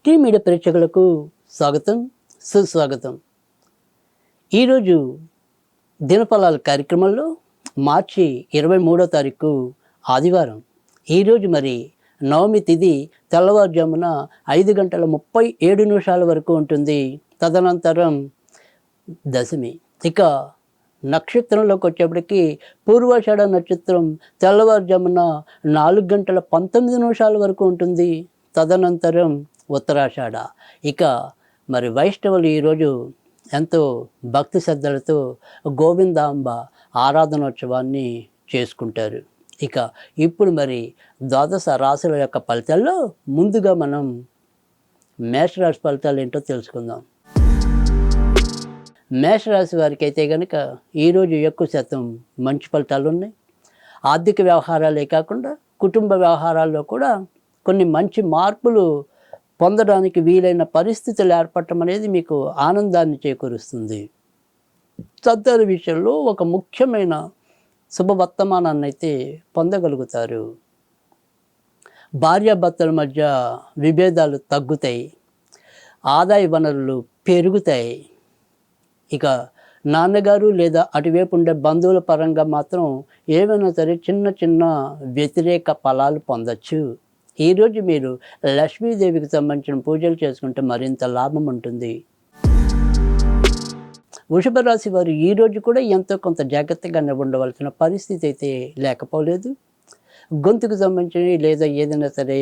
Tea media ప్రేక్షకులకు స్వాగతం, సుస్వాగతం. ఈరోజు దినఫలాల కార్యక్రమంలో మార్చి 23వ తారీఖు ఆదివారం. ఈరోజు మరి నవమి తిథి తెల్లవారుజామున 5:37 వరకు ఉంటుంది. తదనంతరం దశమి. ఇక నక్షత్రంలోకి వచ్చేప్పటికి పూర్వాషాఢ నక్షత్రం తెల్లవారుజామున 4:19 వరకు ఉంటుంది. తదనంతరం ఉత్తరాషాఢ. ఇక మరి వైష్ణవులు ఈరోజు ఎంతో భక్తి శ్రద్ధలతో గోవిందాంబ ఆరాధనోత్సవాన్ని చేసుకుంటారు. ఇక ఇప్పుడు మరి ద్వాదశ రాశుల యొక్క ఫలితాల్లో ముందుగా మనం మేషరాశి ఫలితాలు ఏంటో తెలుసుకుందాం. మేషరాశి వారికి అయితే కనుక ఈరోజు ఎక్కువ శాతం మంచి ఫలితాలు ఉన్నాయి. ఆర్థిక వ్యవహారాలే కాకుండా కుటుంబ వ్యవహారాల్లో కూడా కొన్ని మంచి మార్పులు పొందడానికి వీలైన పరిస్థితులు ఏర్పడటం అనేది మీకు ఆనందాన్ని చేకూరుస్తుంది. సంతాన విషయంలో ఒక ముఖ్యమైన శుభవర్తమానాన్ని అయితే పొందగలుగుతారు. భార్యాభర్తల మధ్య విభేదాలు తగ్గుతాయి. ఆదాయ వనరులు పెరుగుతాయి. ఇక నాన్నగారు లేదా అటువైపు ఉండే బంధువుల పరంగా మాత్రం ఏమైనా సరే చిన్న చిన్న వ్యతిరేక ఫలాలు పొందొచ్చు. ఈరోజు మీరు లక్ష్మీదేవికి సంబంధించిన పూజలు చేసుకుంటే మరింత లాభం ఉంటుంది. వృషభ రాశి వారు ఈరోజు కూడా ఎంతో కొంత జాగ్రత్తగానే ఉండవలసిన పరిస్థితి అయితే లేకపోలేదు. గొంతుకు సంబంధించినవి లేదా ఏదైనా సరే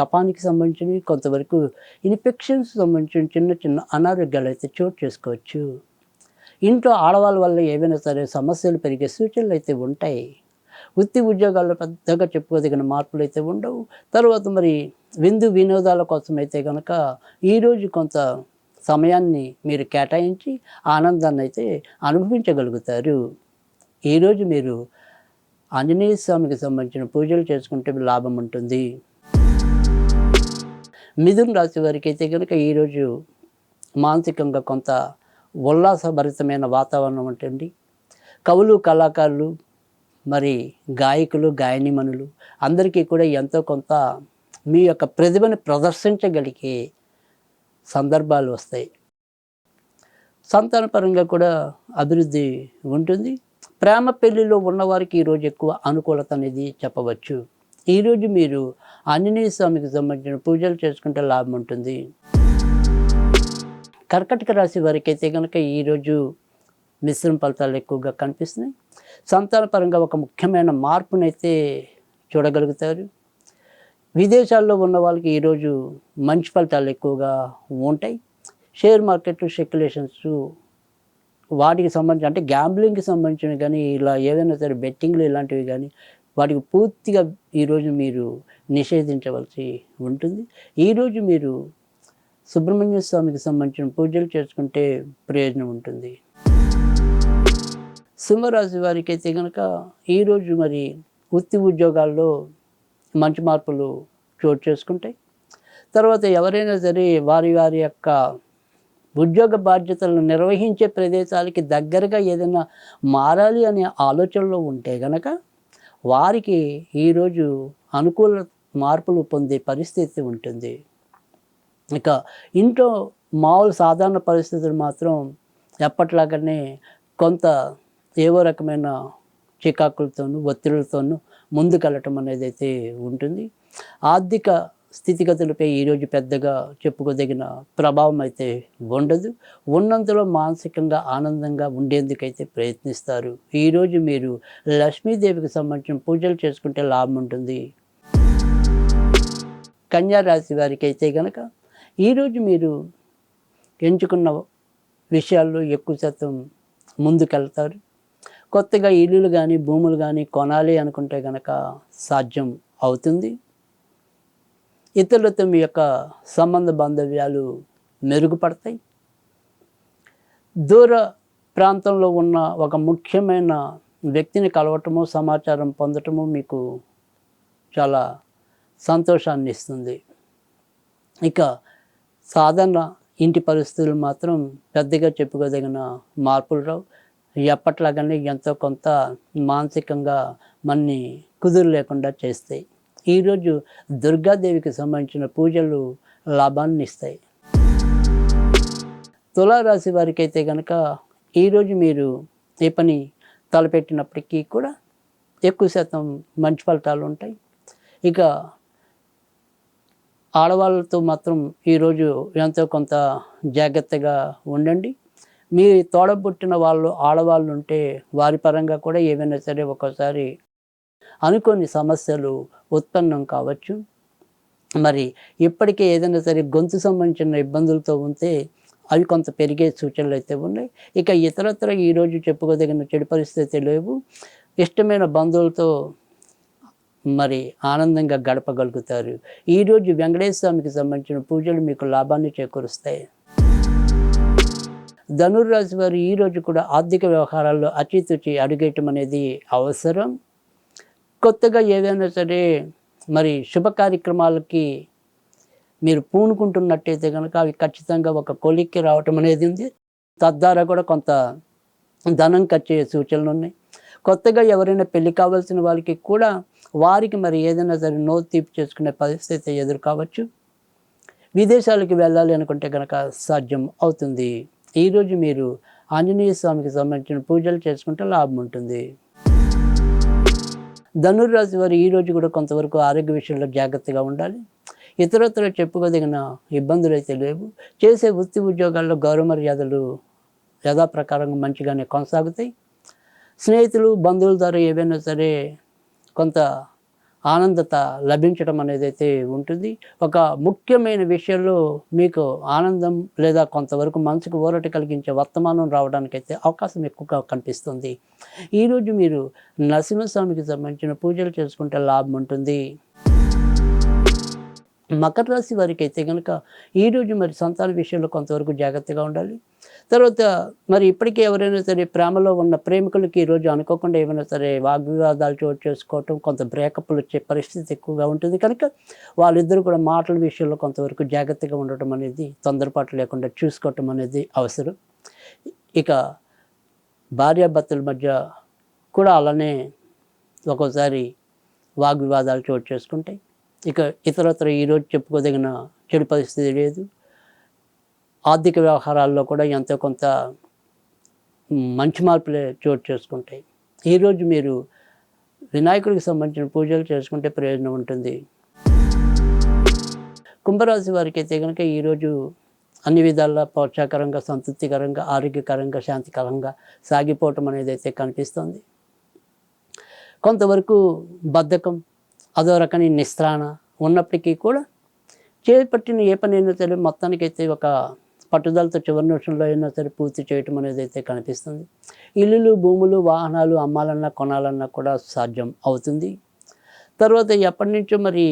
కపానికి సంబంధించినవి కొంతవరకు ఇన్ఫెక్షన్స్ సంబంధించిన చిన్న చిన్న అనారోగ్యాలు అయితే చోటు చేసుకోవచ్చు. ఇంట్లో ఆడవాళ్ళ వల్ల ఏవైనా సరే సమస్యలు పెరిగే సూచనలు అయితే ఉంటాయి. వృత్తి ఉద్యోగాల్లో పెద్దగా చెప్పుకోదగిన మార్పులు అయితే ఉండవు. తర్వాత మరి విందు వినోదాల కోసం అయితే కనుక ఈరోజు కొంత సమయాన్ని మీరు కేటాయించి ఆనందాన్ని అయితే అనుభవించగలుగుతారు. ఈరోజు మీరు ఆంజనేయ స్వామికి సంబంధించిన పూజలు చేసుకుంటే లాభం ఉంటుంది. మిథున రాశి వారికి అయితే కనుక ఈరోజు మానసికంగా కొంత ఉల్లాసభరితమైన వాతావరణం ఉంటుంది. కవులు, కళాకారులు, మరి గాయకులు, గాయనిమణులు అందరికీ కూడా ఎంతో కొంత మీ యొక్క ప్రతిభను ప్రదర్శించగలిగే సందర్భాలు వస్తాయి. సంతానపరంగా కూడా అభివృద్ధి ఉంటుంది. ప్రేమ పెళ్లిలో ఉన్నవారికి ఈరోజు ఎక్కువ అనుకూలత అనేది చెప్పవచ్చు. ఈరోజు మీరు ఆంజనేయ స్వామికి సంబంధించిన పూజలు చేసుకుంటే లాభం ఉంటుంది. కర్కాటక రాశి వారికి అయితే కనుక ఈరోజు మిశ్రమ ఫలితాలు ఎక్కువగా కనిపిస్తున్నాయి. సంతానపరంగా ఒక ముఖ్యమైన మార్పునైతే చూడగలుగుతారు. విదేశాల్లో ఉన్న వాళ్ళకి ఈరోజు మంచి ఫలితాలు ఎక్కువగా ఉంటాయి. షేర్ మార్కెట్ స్పెక్యులేషన్స్ వాటికి సంబంధించి అంటే గ్యాంబ్లింగ్కి సంబంధించినవి కానీ ఇలా ఏదైనా సరే బెట్టింగ్లు ఇలాంటివి కానీ వాటికి పూర్తిగా ఈరోజు మీరు నిషేధించవలసి ఉంటుంది. ఈరోజు మీరు సుబ్రహ్మణ్య స్వామికి సంబంధించిన పూజలు చేసుకుంటే ప్రయోజనం ఉంటుంది. సింహరాశి వారికి అయితే కనుక ఈరోజు మరి వృత్తి ఉద్యోగాల్లో మంచి మార్పులు చోటు చేసుకుంటాయి. తర్వాత ఎవరైనా సరే వారి వారి యొక్క ఉద్యోగ బాధ్యతలను నిర్వహించే ప్రదేశాలకి దగ్గరగా ఏదైనా మారాలి అనే ఆలోచనలో ఉంటే కనుక వారికి ఈరోజు అనుకూల మార్పులు పొందే పరిస్థితి ఉంటుంది. ఇక ఇంట్లో మామూలు సాధారణ పరిస్థితులు మాత్రం ఎప్పట్లాగానే కొంత ఏవో రకమైన చికాకులతోనూ ఒత్తిళ్లతోనూ ముందుకెళ్ళటం అనేది అయితే ఉంటుంది. ఆర్థిక స్థితిగతులపై ఈరోజు పెద్దగా చెప్పుకోదగిన ప్రభావం అయితే ఉండదు. ఉన్నంతలో మానసికంగా ఆనందంగా ఉండేందుకైతే ప్రయత్నిస్తారు. ఈరోజు మీరు లక్ష్మీదేవికి సంబంధించిన పూజలు చేసుకుంటే లాభం ఉంటుంది. కన్యా రాశి వారికి అయితే కనుక ఈరోజు మీరు ఎంచుకున్న విషయాల్లో ఎక్కువ శాతం ముందుకెళ్తారు. కొత్తగా ఇల్లులు కానీ భూములు కానీ కొనాలి అనుకుంటే కనుక సాధ్యం అవుతుంది. ఇతరులతో మీ యొక్క సంబంధ బాంధవ్యాలు మెరుగుపడతాయి. దూర ప్రాంతంలో ఉన్న ఒక ముఖ్యమైన వ్యక్తిని కలవటము, సమాచారం పొందటము మీకు చాలా సంతోషాన్ని ఇస్తుంది. ఇక సాధారణ ఇంటి పరిస్థితులు మాత్రం పెద్దగా చెప్పుకోదగిన మార్పులు రావు. ఎప్పట్లాగానే ఎంతో కొంత మానసికంగా మన్ని కుదురు లేకుండా చేస్తాయి. ఈరోజు దుర్గాదేవికి సంబంధించిన పూజలు లాభాన్ని ఇస్తాయి. తులారాశి వారికి అయితే కనుక ఈరోజు మీరు ఏ పని తలపెట్టినప్పటికీ కూడా ఎక్కువ శాతం మంచి ఫలితాలు ఉంటాయి. ఇక ఆడవాళ్ళతో మాత్రం ఈరోజు ఎంతో కొంత జాగ్రత్తగా ఉండండి. మీ తోడబుట్టిన వాళ్ళు ఆడవాళ్ళు ఉంటే వారి పరంగా కూడా ఏవైనా సరే ఒక్కోసారి అనుకోని సమస్యలు ఉత్పన్నం కావచ్చు. మరి ఇప్పటికే ఏదైనా సరే గొంతు సంబంధించిన ఇబ్బందులతో ఉంటే అవి కొంత పెరిగే సూచనలు అయితే ఉన్నాయి. ఇక ఇతరత్ర ఈరోజు చెప్పుకోదగిన చెడు పరిస్థితి లేవు. ఇష్టమైన బంధువులతో మరి ఆనందంగా గడపగలుగుతారు. ఈరోజు వెంకటేశ్వర స్వామికి సంబంధించిన పూజలు మీకు లాభాన్ని చేకూరుస్తాయి. ధనుర్రాశి వారు ఈరోజు కూడా ఆర్థిక వ్యవహారాల్లో అచితూచి అడుగేయటం అనేది అవసరం. కొత్తగా ఏదైనా సరే మరి శుభ కార్యక్రమాలకి మీరు పూనుకుంటున్నట్టయితే కనుక అవి ఖచ్చితంగా ఒక కొలిక్కి రావటం అనేది ఉంది. తద్వారా కూడా కొంత ధనం ఖర్చు అయ్యే సూచనలు ఉన్నాయి. కొత్తగా ఎవరైనా పెళ్లి కావాల్సిన వాళ్ళకి కూడా వారికి మరి ఏదైనా సరే నోరు తీపి చేసుకునే పరిస్థితి ఎదురు కావచ్చు. విదేశాలకు వెళ్ళాలి అనుకుంటే కనుక సాధ్యం అవుతుంది. ఈరోజు మీరు ఆంజనేయ స్వామికి సంబంధించిన పూజలు చేసుకుంటే లాభం ఉంటుంది. ధనుర్రాశి వారు ఈరోజు కూడా కొంతవరకు ఆరోగ్య విషయంలో జాగ్రత్తగా ఉండాలి. ఇతరత్ర చెప్పుకోదగిన ఇబ్బందులు అయితే లేవు. చేసే వృత్తి ఉద్యోగాల్లో గౌరవ మర్యాదలు యథాప్రకారంగా మంచిగానే కొనసాగుతాయి. స్నేహితులు బంధువుల ద్వారా ఏవైనా సరే కొంత ఆనందత లభించడం అనేది అయితే ఉంటుంది. ఒక ముఖ్యమైన విషయంలో మీకు ఆనందం లేదా కొంతవరకు మనసుకు ఊరట కలిగించే వర్తమానం రావడానికైతే అవకాశం ఎక్కువగా కనిపిస్తుంది. ఈరోజు మీరు నరసింహస్వామికి సంబంధించిన పూజలు చేసుకుంటే లాభం ఉంటుంది. మకర రాశి వారికి అయితే కనుక ఈరోజు మరి సంతాన విషయంలో కొంతవరకు జాగ్రత్తగా ఉండాలి. తర్వాత మరి ఇప్పటికే ఎవరైనా సరే ప్రేమలో ఉన్న ప్రేమికులకి ఈరోజు అనుకోకుండా ఏమైనా సరే వాగ్వివాదాలు చోటు చేసుకోవటం, కొంత బ్రేకప్లు వచ్చే పరిస్థితి ఎక్కువగా ఉంటుంది. కనుక వాళ్ళిద్దరూ కూడా మాటల విషయంలో కొంతవరకు జాగ్రత్తగా ఉండటం అనేది, తొందరపాటు లేకుండా చూసుకోవటం అనేది అవసరం. ఇక భార్యాభర్తల మధ్య కూడా అలానే ఒక్కోసారి వాగ్వివాదాలు చోటు చేసుకుంటాయి. ఇక ఇతరత్ర ఈరోజు చెప్పుకోదగిన చెడు పరిస్థితి లేదు. ఆర్థిక వ్యవహారాల్లో కూడా ఎంతో కొంత మంచి మార్పులే చోటు చేసుకుంటాయి. ఈరోజు మీరు వినాయకుడికి సంబంధించిన పూజలు చేసుకుంటే ప్రయోజనం ఉంటుంది. కుంభరాశి వారికి అయితే కనుక ఈరోజు అన్ని విధాలా ప్రోత్సాహకరంగా, సంతృప్తికరంగా, ఆరోగ్యకరంగా, శాంతికరంగా సాగిపోవటం అనేది అయితే కనిపిస్తుంది. కొంతవరకు బద్ధకం, అదో రకమైన నిస్త్రాణ ఉన్నప్పటికీ కూడా చేపట్టిన ఏ పని అయినా సరే మొత్తానికైతే ఒక పట్టుదలతో చివరి నిమిషంలో అయినా సరే పూర్తి చేయటం అనేది అయితే కనిపిస్తుంది. ఇల్లులు, భూములు, వాహనాలు అమ్మాలన్నా కొనాలన్నా కూడా సాధ్యం అవుతుంది. తర్వాత ఎప్పటి నుంచో మరి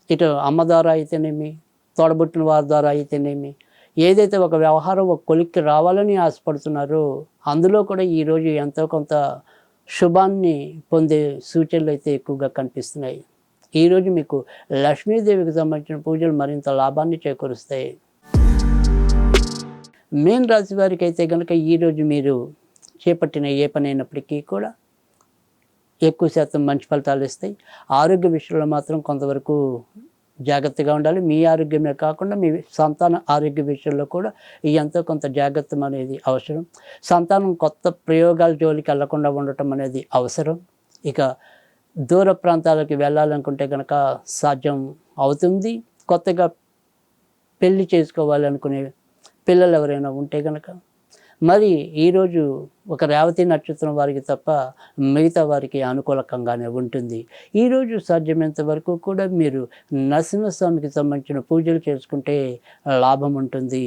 ఇటు అమ్మ ద్వారా అయితేనేమి, తోడబుట్టిన వారి ద్వారా అయితేనేమి, ఏదైతే ఒక వ్యవహారం ఒక కొలిక్కి రావాలని ఆశపడుతున్నారో అందులో కూడా ఈరోజు ఎంతో కొంత శుభాన్ని పొందే సూచనలు అయితే ఎక్కువగా కనిపిస్తున్నాయి. ఈరోజు మీకు లక్ష్మీదేవికి సంబంధించిన పూజలు మరింత లాభాన్ని చేకూరుస్తాయి. మీన రాశి వారికి అయితే కనుక ఈరోజు మీరు చేపట్టిన ఏ పని అయినప్పటికీ కూడా ఎక్కువ శాతం మంచి ఫలితాలు ఇస్తాయి. ఆరోగ్య విషయంలో మాత్రం కొంతవరకు జాగ్రత్తగా ఉండాలి. మీ ఆరోగ్యమే కాకుండా మీ సంతాన ఆరోగ్య విషయంలో కూడా ఎంతో కొంత జాగ్రత్త అనేది అవసరం. సంతానం కొత్త ప్రయోగాల జోలికి వెళ్లకుండా ఉండటం అనేది అవసరం. ఇక దూర ప్రాంతాలకు వెళ్ళాలనుకుంటే కనుక సాధ్యం అవుతుంది. కొత్తగా పెళ్లి చేసుకోవాలనుకునే పిల్లలు ఎవరైనా ఉంటే కనుక మరి ఈరోజు ఒక రేవతి నక్షత్రం వారికి తప్ప మిగతా వారికి అనుకూలకంగానే ఉంటుంది. ఈరోజు సాధ్యమైనంత వరకు కూడా మీరు నరసింహస్వామికి సంబంధించిన పూజలు చేసుకుంటే లాభం ఉంటుంది.